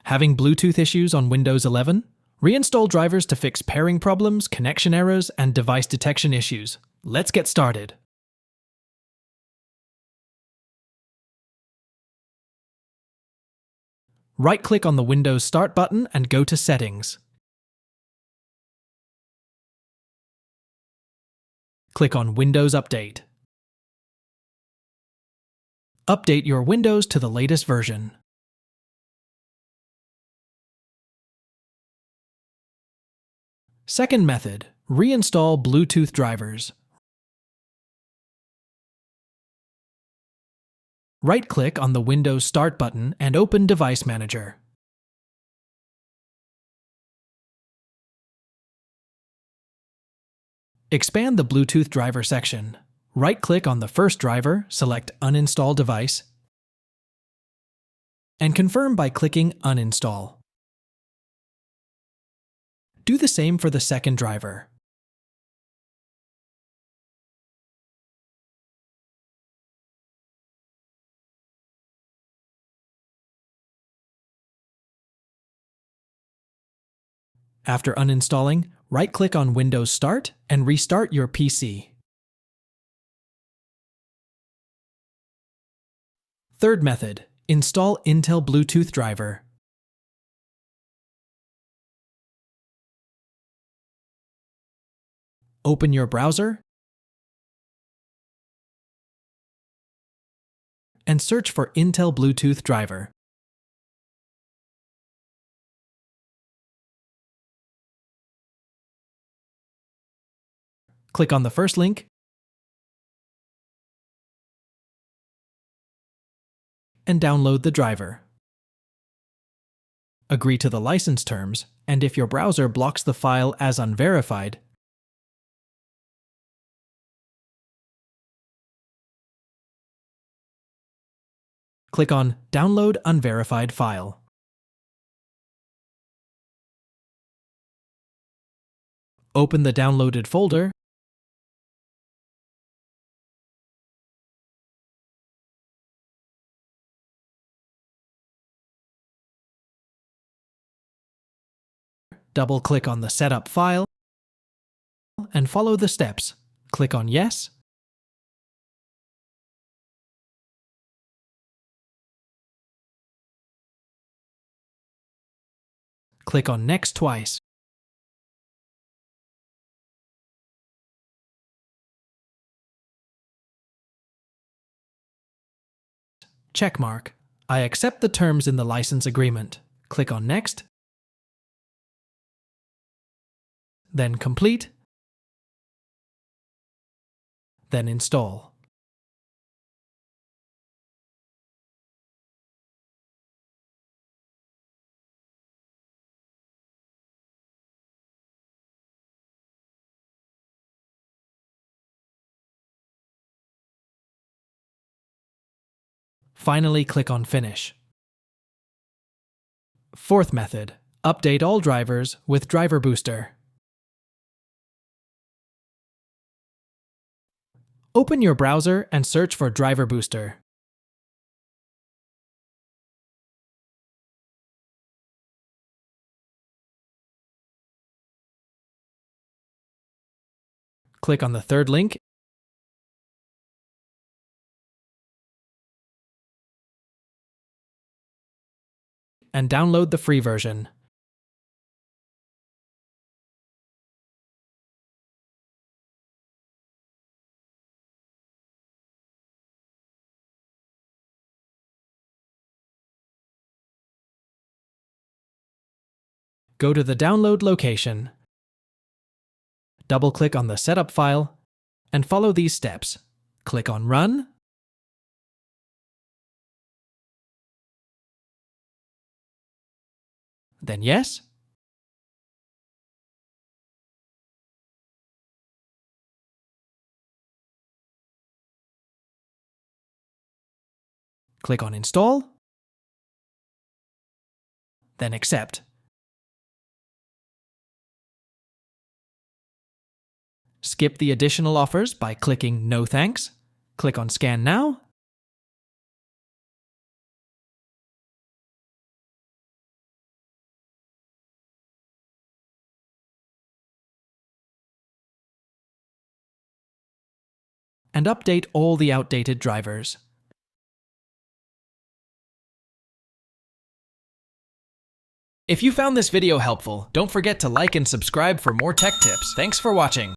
Having Bluetooth issues on Windows 11? Reinstall drivers to fix pairing problems, connection errors, and device detection issues. Let's get started. Right-click on the Windows Start button and go to Settings. Click on Windows Update. Update your Windows to the latest version. Second method, reinstall Bluetooth drivers. Right-click on the Windows Start button and open Device Manager. Expand the Bluetooth driver section. Right-click on the first driver, select Uninstall Device, and confirm by clicking Uninstall. Do the same for the second driver. After uninstalling, right-click on Windows Start and restart your PC. Third method, install Intel Bluetooth driver. Open your browser and search for Intel Bluetooth driver. Click on the first link and download the driver. Agree to the license terms, and if your browser blocks the file as unverified, click on Download Unverified File. Open the downloaded folder double-click on the Setup file and follow the steps. Click on Yes. Click on Next twice. Checkmark. I accept the terms in the license agreement. Click on Next. Then Complete. Then Install. Finally, click on Finish. Fourth method, update all drivers with Driver Booster. Open your browser and search for Driver Booster. Click on the third link and download the free version. Go to the download location, double-click on the setup file, and follow these steps. Click on Run, then Yes, click on Install, then Accept. Skip the additional offers by clicking No Thanks. Click on Scan Now. and update all the outdated drivers. If you found this video helpful, don't forget to like and subscribe for more tech tips. Thanks for watching.